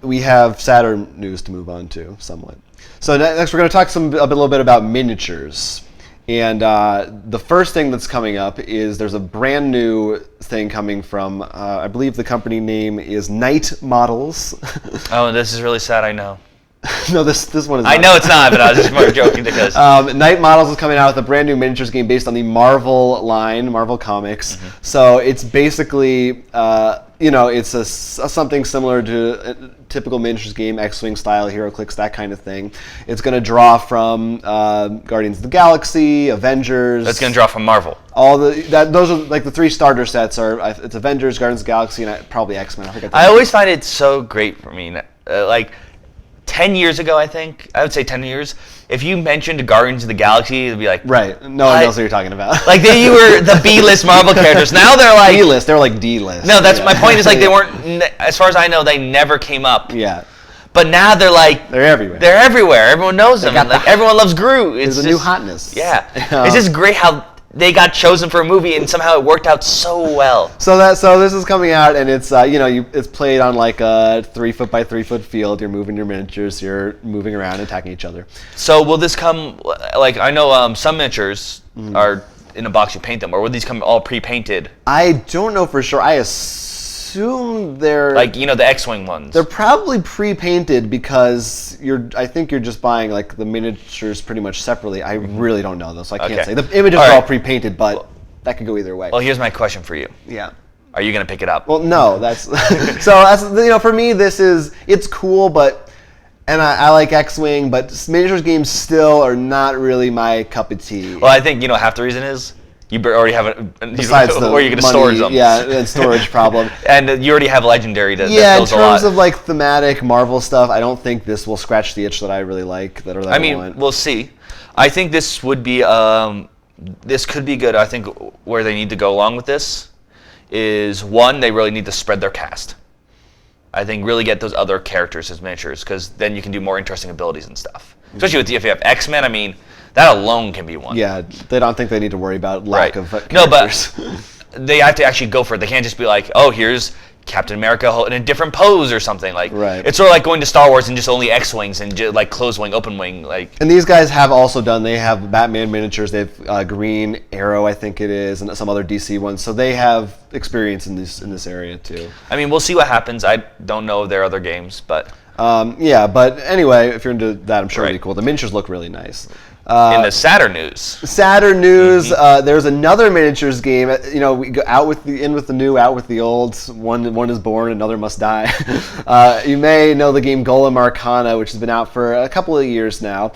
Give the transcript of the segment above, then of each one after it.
We have sadder news to move on to, somewhat. So next we're going to talk a little bit about miniatures. And the first thing that's coming up is there's a brand new thing coming from, I believe the company name is Night Models. Oh, this is really sad, I know. No, this one is not. I know it's not, but I was just more joking because... Night Models is coming out with a brand new miniatures game based on the Marvel line, Marvel Comics. Mm-hmm. So it's basically, it's something similar to a typical miniatures game, X-Wing style, HeroClix, that kind of thing. It's going to draw from Guardians of the Galaxy, Avengers. It's going to draw from Marvel. Those are like the three starter sets. It's Avengers, Guardians of the Galaxy, and probably X-Men. I always find it so great for me, 10 years ago, I would say 10 years, if you mentioned Guardians of the Galaxy, it'd be like... Right. No one knows what you're talking about. Like, you were the B-list Marvel characters. Now they're like... B-list. They're like D-list. No, my point is, they weren't... As far as I know, they never came up. Yeah. But now they're like... They're everywhere. Theveryone knows them. Everyone loves Groot. There's a new hotness. Yeah. It's just great how... They got chosen for a movie, and somehow it worked out so well. So this is coming out, and it's it's played on like a 3-foot by 3-foot field. You're moving your miniatures. You're moving around, attacking each other. So will this come? I know some miniatures are in a box. You paint them, or will these come all pre-painted? I don't know for sure. I assume they're the X-Wing ones. They're probably pre-painted because I think you're just buying like the miniatures pretty much separately. I really don't know though, so I can't say. The images are all pre-painted, but that could go either way. Well, here's my question for you. Yeah. Are you gonna pick it up? Well, no. That's for me it's cool, but I like X-Wing, but miniatures games still are not really my cup of tea. Well, I think half the reason is. You already have besides where you're going to store them. Yeah, and storage problem. And you already have Legendary that in terms of like thematic Marvel stuff, I don't think this will scratch the itch that I really like. I want. We'll see. I think this would be this could be good. I think where they need to go along with this is one, they really need to spread their cast. I think really get those other characters as miniatures because then you can do more interesting abilities and stuff. Especially if you have X-Men. That alone can be one. Yeah, they don't think they need to worry about lack of characters. No, but they have to actually go for it. They can't just be like, oh, here's Captain America in a different pose or something. Right. It's sort of like going to Star Wars and just only X-Wings and just closed wing, open wing. And these guys have also they have Batman miniatures. They have Green Arrow, I think it is, and some other DC ones. So they have experience in this area too. We'll see what happens. I don't know their other games, but... but anyway, if you're into that, I'm sure it'll be cool. The miniatures look really nice. In the sadder news, there's another miniatures game. We go in with the new, out with the old. One is born, another must die. You may know the game Golem Arcana, which has been out for a couple of years now,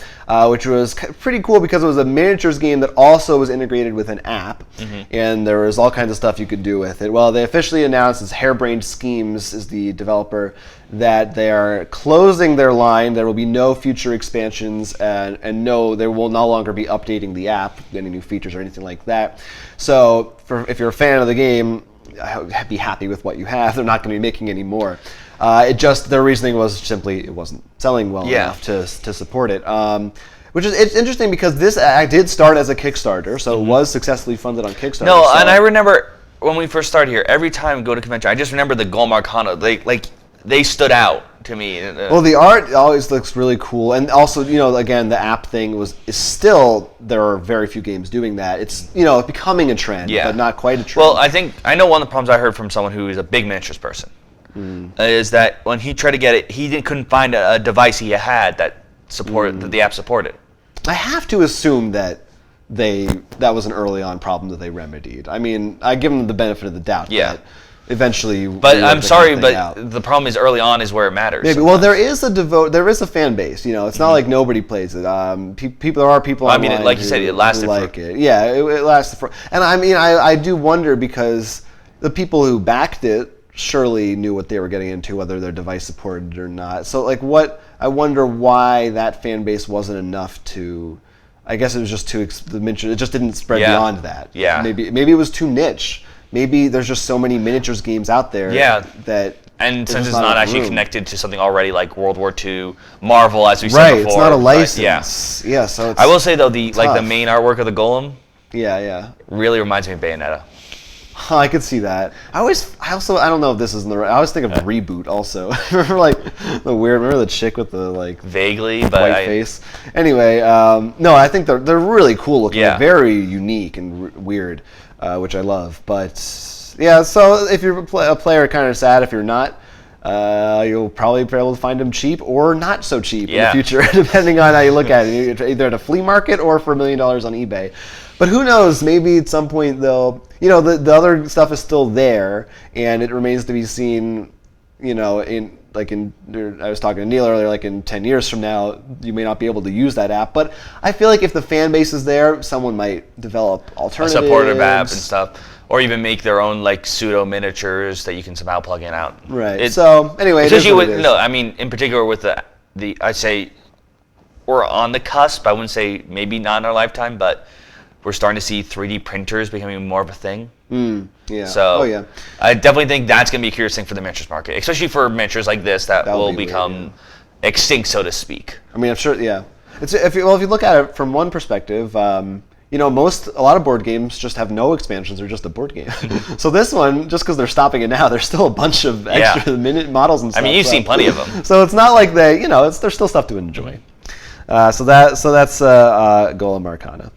which was pretty cool because it was a miniatures game that also was integrated with an app, and there was all kinds of stuff you could do with it. Well, they officially announced, as Harebrained Schemes is the developer, that they are closing their line. There will be no future expansions, and no, they will no longer be updating the app, any new features or anything like that. So if you're a fan of the game, be happy with what you have. They're not going to be making any more. Their reasoning was simply it wasn't selling well enough to support it. It's interesting because this did start as a Kickstarter, so it was successfully funded on Kickstarter. No, and I remember when we first started here, every time we go to convention, I just remember the Golem Arcana. They stood out to me. Well, the art always looks really cool, and also, again, the app thing is still, there are very few games doing that. It's, becoming a trend, but not quite a trend. Well, I know one of the problems I heard from someone who is a big miniatures person is that when he tried to get it, he couldn't find a device he had that supported that the app supported. I have to assume that that was an early on problem that they remedied. I give them the benefit of the doubt. Yeah. But eventually, but I'm sorry, but the problem is early on is where it matters. Maybe. Well, there is a fan base. It's not like nobody plays it. There are people. Online like you said, it lasted. It. Yeah, it lasted for. And I do wonder because the people who backed it surely knew what they were getting into, whether their device supported it or not. So I wonder why that fan base wasn't enough to. I guess it was just too. It just didn't spread beyond that. Yeah. Maybe it was too niche. Maybe there's just so many miniatures games out there that... And since it's not actually connected to something already like World War II, Marvel, as we said before. Right, it's not a license. So it's I will say, though, the main artwork of the Golem really reminds me of Bayonetta. Huh, I could see that. I don't know if this is in the right. I always think of Reboot also. Remember like remember the chick with the like vaguely, but white face. Anyway, no, I think they're really cool looking, very unique and weird, which I love. But yeah, so if you're a player, kind of sad. If you're not, you'll probably be able to find them cheap or not so cheap in the future, depending on how you look at it. Either at a flea market or for $1 million on eBay. But who knows? Maybe at some point they'll, the other stuff is still there, and it remains to be seen. I was talking to Neil earlier, like in 10 years from now, you may not be able to use that app. But I feel like if the fan base is there, someone might develop alternatives. A supportive app and stuff. Or even make their own like pseudo miniatures that you can somehow plug in out. Right. So anyway, in particular with the I'd say we're on the cusp. I wouldn't say maybe not in our lifetime, but we're starting to see 3D printers becoming more of a thing. Yeah. So I definitely think that's going to be a curious thing for the miniatures market, especially for miniatures like this that will become extinct, so to speak. I mean, I'm sure. Yeah. If you look at it from one perspective. A lot of board games just have no expansions; they're just a board game. So this one, just because they're stopping it now, there's still a bunch of extra minute models and stuff. I mean, you've seen plenty of them. So it's not like there's still stuff to enjoy. So that's Golem Arcana.